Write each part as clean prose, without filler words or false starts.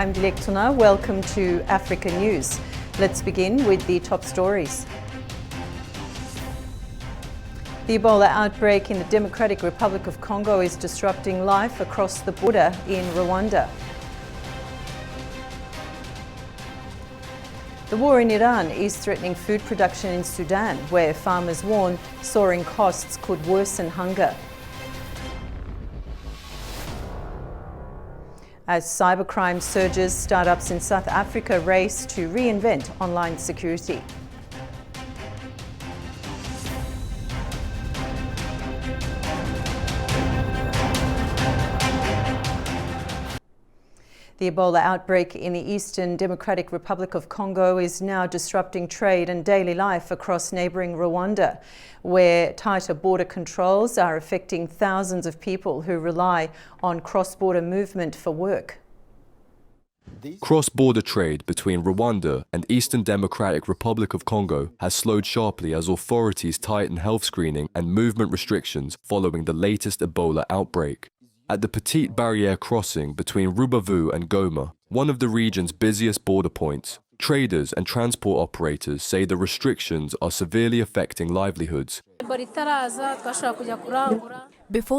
I'm Dilek Tuna. Welcome to Africa News. Let's begin with the top stories. The Ebola outbreak in the Democratic Republic of Congo is disrupting life across the border in Rwanda. The war in Iran is threatening food production in Sudan, where farmers warn soaring costs could worsen hunger. As cybercrime surges, startups in South Africa race to reinvent online security. The Ebola outbreak in the Eastern Democratic Republic of Congo is now disrupting trade and daily life across neighbouring Rwanda, where tighter border controls are affecting thousands of people who rely on cross-border movement for work. Cross-border trade between Rwanda and Eastern Democratic Republic of Congo has slowed sharply as authorities tighten health screening and movement restrictions following the latest Ebola outbreak. At the Petite Barrière crossing between Rubavu and Goma, one of the region's busiest border points, traders and transport operators say the restrictions are severely affecting livelihoods. Before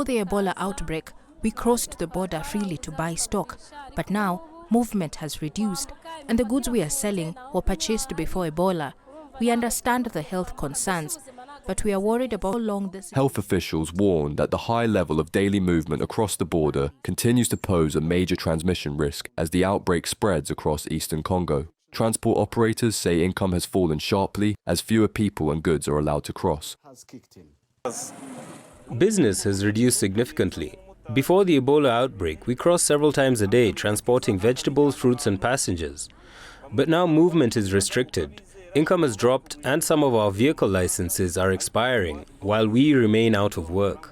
the Ebola outbreak, we crossed the border freely to buy stock, but now movement has reduced and the goods we are selling were purchased before Ebola. We understand the health concerns, but we are worried about how long this... Health officials warn that the high level of daily movement across the border continues to pose a major transmission risk as the outbreak spreads across eastern Congo. Transport operators say income has fallen sharply as fewer people and goods are allowed to cross. Business has reduced significantly. Before the Ebola outbreak, we crossed several times a day transporting vegetables, fruits and passengers. But now movement is restricted. Income has dropped and some of our vehicle licenses are expiring while we remain out of work.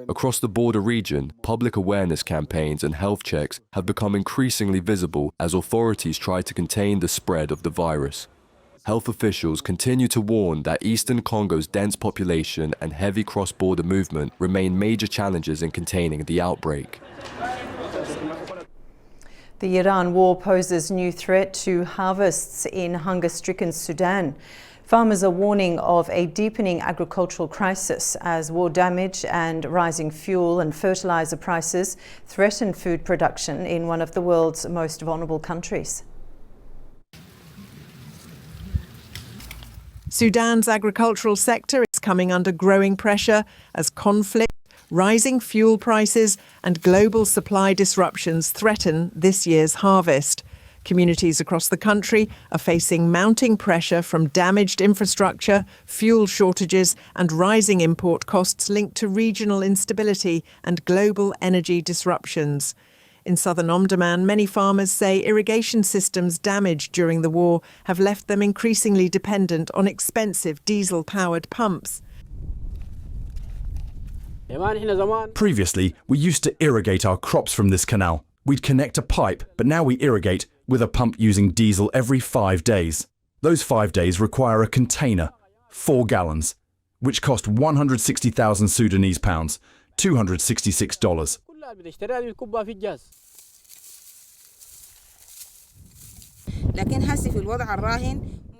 Across the border region, public awareness campaigns and health checks have become increasingly visible as authorities try to contain the spread of the virus. Health officials continue to warn that Eastern Congo's dense population and heavy cross-border movement remain major challenges in containing the outbreak. The Iran war poses new threat to harvests in hunger-stricken Sudan. Farmers are warning of a deepening agricultural crisis as war damage and rising fuel and fertilizer prices threaten food production in one of the world's most vulnerable countries. Sudan's agricultural sector is coming under growing pressure as conflict, rising fuel prices and global supply disruptions threaten this year's harvest. Communities across the country are facing mounting pressure from damaged infrastructure, fuel shortages and rising import costs linked to regional instability and global energy disruptions. In southern Omdurman, many farmers say irrigation systems damaged during the war have left them increasingly dependent on expensive diesel-powered pumps. Previously, we used to irrigate our crops from this canal. We'd connect a pipe, but now we irrigate with a pump using diesel every 5 days. Those 5 days require a container, 4 gallons, which cost 160,000 Sudanese pounds, $266.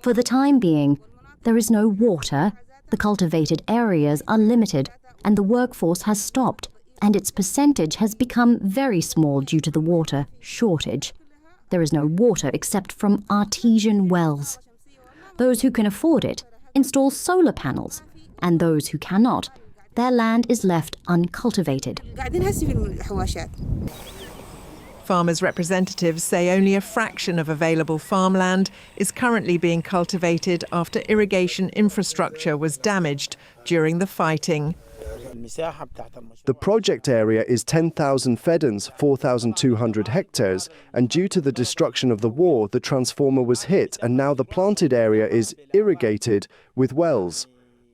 For the time being, there is no water, the cultivated areas are limited, and the workforce has stopped, and its percentage has become very small due to the water shortage. There is no water except from artesian wells. Those who can afford it install solar panels, and those who cannot, their land is left uncultivated. Farmers' representatives say only a fraction of available farmland is currently being cultivated after irrigation infrastructure was damaged during the fighting. The project area is 10,000 fedans, 4,200 hectares, and due to the destruction of the war, the transformer was hit and now the planted area is irrigated with wells.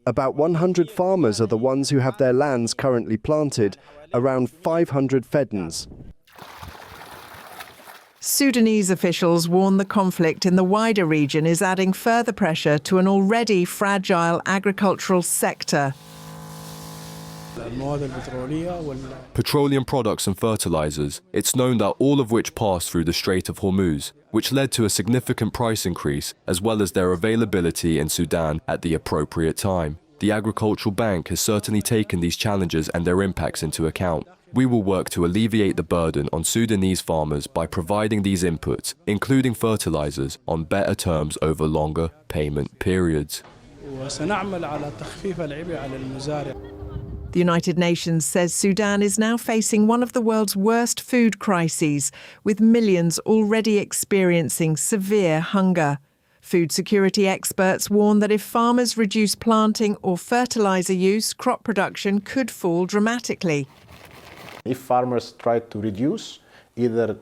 About 100 farmers are the ones who have their lands currently planted, around 500 fedans. Sudanese officials warn the conflict in the wider region is adding further pressure to an already fragile agricultural sector. Petroleum products and fertilizers, it's known that all of which passed through the Strait of Hormuz, which led to a significant price increase, as well as their availability in Sudan at the appropriate time. The Agricultural Bank has certainly taken these challenges and their impacts into account. We will work to alleviate the burden on Sudanese farmers by providing these inputs, including fertilizers, on better terms over longer payment periods. The United Nations says Sudan is now facing one of the world's worst food crises, with millions already experiencing severe hunger. Food security experts warn that if farmers reduce planting or fertilizer use, crop production could fall dramatically. If farmers try to reduce either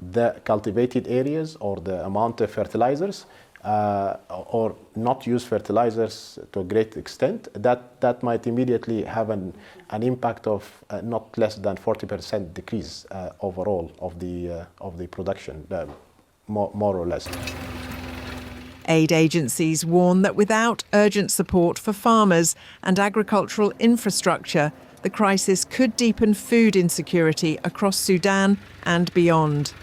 the cultivated areas or the amount of fertilizers, or not use fertilizers to a great extent, that might immediately have an impact of not less than 40% decrease overall of the production, more or less. Aid agencies warn that without urgent support for farmers and agricultural infrastructure, the crisis could deepen food insecurity across Sudan and beyond.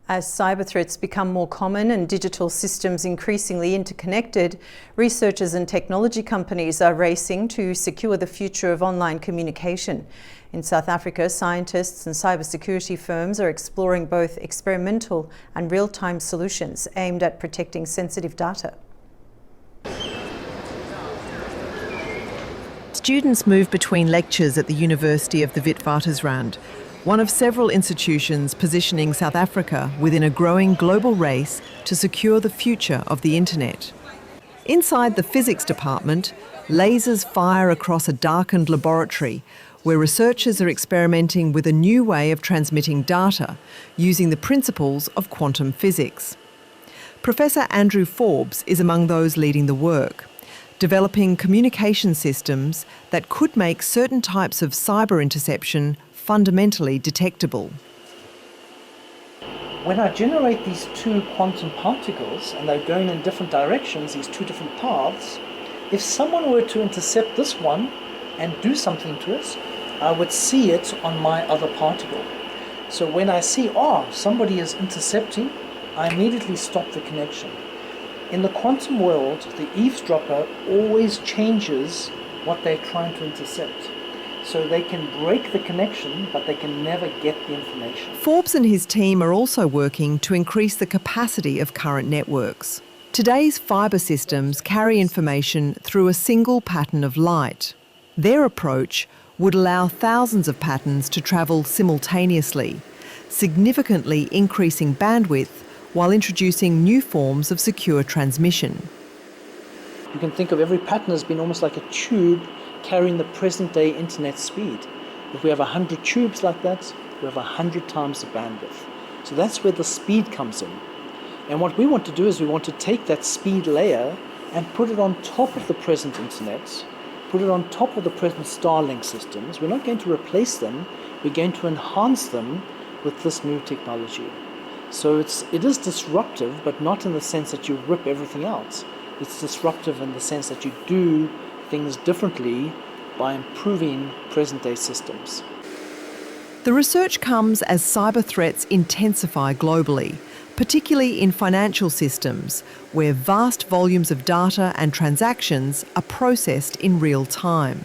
As cyber threats become more common and digital systems increasingly interconnected, researchers and technology companies are racing to secure the future of online communication. In South Africa, scientists and cybersecurity firms are exploring both experimental and real-time solutions aimed at protecting sensitive data. Students move between lectures at the University of the Witwatersrand, one of several institutions positioning South Africa within a growing global race to secure the future of the internet. Inside the physics department, lasers fire across a darkened laboratory where researchers are experimenting with a new way of transmitting data using the principles of quantum physics. Professor Andrew Forbes is among those leading the work, developing communication systems that could make certain types of cyber interception fundamentally detectable. When I generate these two quantum particles and they're going in different directions, these two different paths, if someone were to intercept this one and do something to it, I would see it on my other particle. So when I see, somebody is intercepting, I immediately stop the connection. In the quantum world, the eavesdropper always changes what they're trying to intercept. So they can break the connection, but they can never get the information. Forbes and his team are also working to increase the capacity of current networks. Today's fibre systems carry information through a single pattern of light. Their approach would allow thousands of patterns to travel simultaneously, significantly increasing bandwidth while introducing new forms of secure transmission. You can think of every pattern as being almost like a tube carrying the present-day internet speed. If we have 100 tubes like that, we have 100 times the bandwidth. So that's where the speed comes in. And what we want to do is we want to take that speed layer and put it on top of the present internet, put it on top of the present Starlink systems. We're not going to replace them, we're going to enhance them with this new technology. So it is disruptive, but not in the sense that you rip everything out. It's disruptive in the sense that you do things differently by improving present-day systems. The research comes as cyber threats intensify globally, particularly in financial systems, where vast volumes of data and transactions are processed in real time.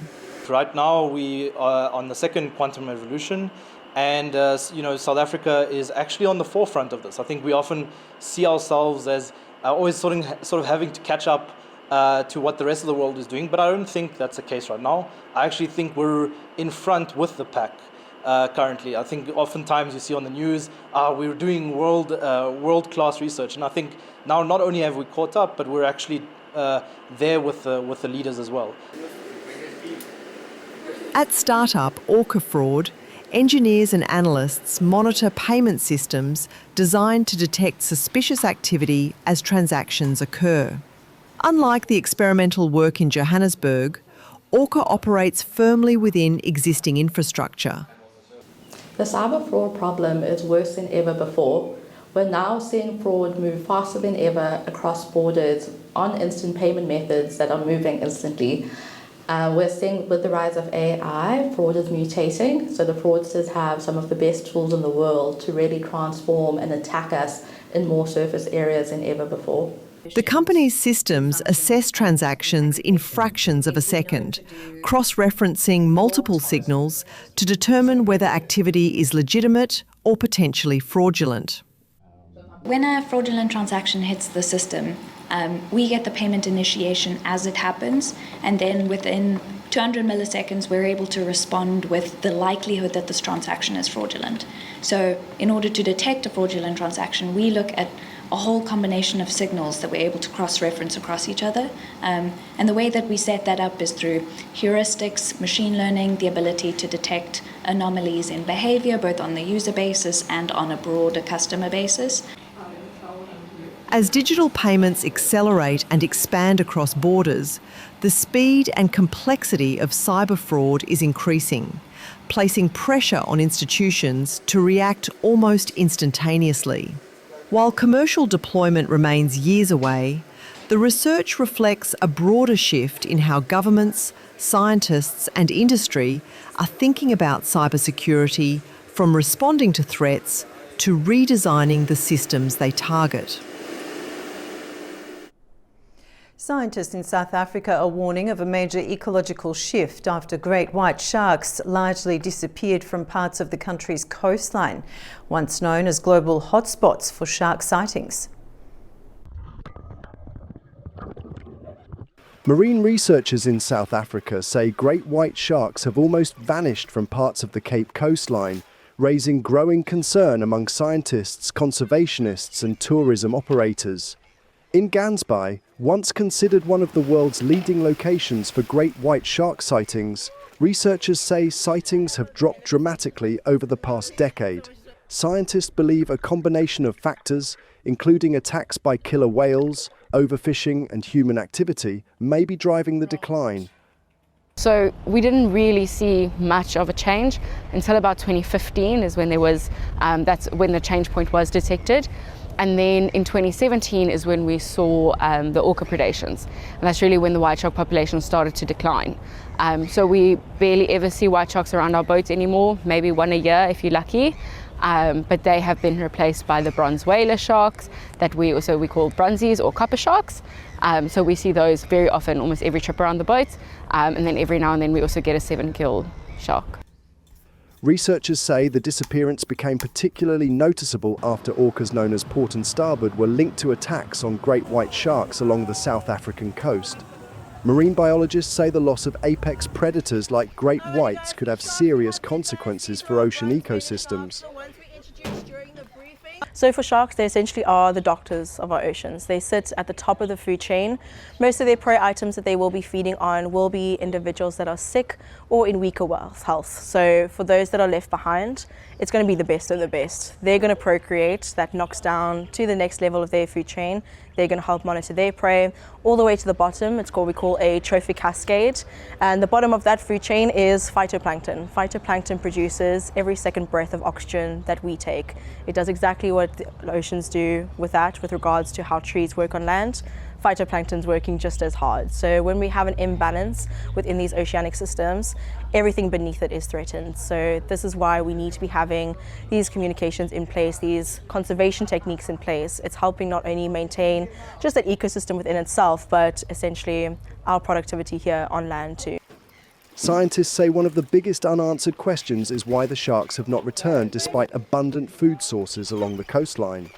Right now we are on the second quantum revolution, and South Africa is actually on the forefront of this. I think we often see ourselves as always sort of having to catch up to what the rest of the world is doing, but I don't think that's the case right now. I actually think we're in front with the pack currently. I think oftentimes you see on the news, we're doing world-class research, and I think now not only have we caught up, but we're actually there with the leaders as well. At startup Orca Fraud, engineers and analysts monitor payment systems designed to detect suspicious activity as transactions occur. Unlike the experimental work in Johannesburg, Orca operates firmly within existing infrastructure. The cyber fraud problem is worse than ever before, We're now seeing fraud move faster than ever across borders on instant payment methods that are moving instantly. We're seeing with the rise of AI, fraud is mutating. So the fraudsters have some of the best tools in the world to really transform and attack us in more surface areas than ever before. The company's systems assess transactions in fractions of a second, cross-referencing multiple signals to determine whether activity is legitimate or potentially fraudulent. When a fraudulent transaction hits the system, we get the payment initiation as it happens, and then within 200 milliseconds we're able to respond with the likelihood that this transaction is fraudulent. So in order to detect a fraudulent transaction, we look at a whole combination of signals that we're able to cross-reference across each other. And the way that we set that up is through heuristics, machine learning, the ability to detect anomalies in behavior, both on the user basis and on a broader customer basis. As digital payments accelerate and expand across borders, the speed and complexity of cyber fraud is increasing, placing pressure on institutions to react almost instantaneously. While commercial deployment remains years away, the research reflects a broader shift in how governments, scientists and industry are thinking about cybersecurity, from responding to threats to redesigning the systems they target. Scientists in South Africa are warning of a major ecological shift after great white sharks largely disappeared from parts of the country's coastline, once known as global hotspots for shark sightings. Marine researchers in South Africa say great white sharks have almost vanished from parts of the Cape coastline, raising growing concern among scientists, conservationists and tourism operators. In Gansbaai, once considered one of the world's leading locations for great white shark sightings, researchers say sightings have dropped dramatically over the past decade. Scientists believe a combination of factors, including attacks by killer whales, overfishing and human activity, may be driving the decline. So we didn't really see much of a change until about 2015 is when there was, that's when the change point was detected. And then in 2017 is when we saw the orca predations. And that's really when the white shark population started to decline. So we barely ever see white sharks around our boats anymore, maybe one a year if you're lucky. But they have been replaced by the bronze whaler sharks that we call bronzies or copper sharks. So we see those very often, almost every trip around the boat. And then every now and then we also get a 7-kill shark. Researchers say the disappearance became particularly noticeable after orcas known as port and starboard were linked to attacks on great white sharks along the South African coast. Marine biologists say the loss of apex predators like great whites could have serious consequences for ocean ecosystems. So for sharks, they essentially are the doctors of our oceans. They sit at the top of the food chain. Most of their prey items that they will be feeding on will be individuals that are sick or in weaker health. So for those that are left behind, it's going to be the best of the best. They're going to procreate, that knocks down to the next level of their food chain. They're going to help monitor their prey all the way to the bottom. It's what we call a trophic cascade. And the bottom of that food chain is phytoplankton. Phytoplankton produces every second breath of oxygen that we take. It does exactly what the oceans do with that, with regards to how trees work on land. Phytoplankton's working just as hard. So when we have an imbalance within these oceanic systems, everything beneath it is threatened. So this is why we need to be having these communications in place, these conservation techniques in place. It's helping not only maintain just that ecosystem within itself, but essentially our productivity here on land too. Scientists say one of the biggest unanswered questions is why the sharks have not returned despite abundant food sources along the coastline.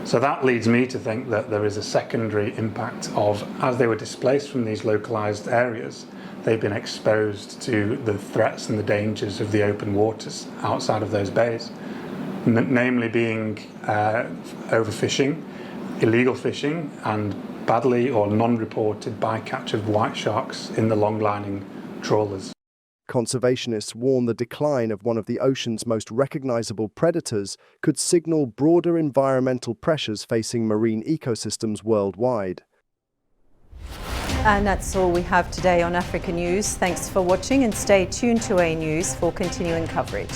So that leads me to think that there is a secondary impact of, as they were displaced from these localised areas, they've been exposed to the threats and the dangers of the open waters outside of those bays, namely being overfishing, illegal fishing and badly or non-reported bycatch of white sharks in the long-lining trawlers. Conservationists warn the decline of one of the ocean's most recognisable predators could signal broader environmental pressures facing marine ecosystems worldwide. And that's all we have today on Africa News. Thanks for watching and stay tuned to A News for continuing coverage.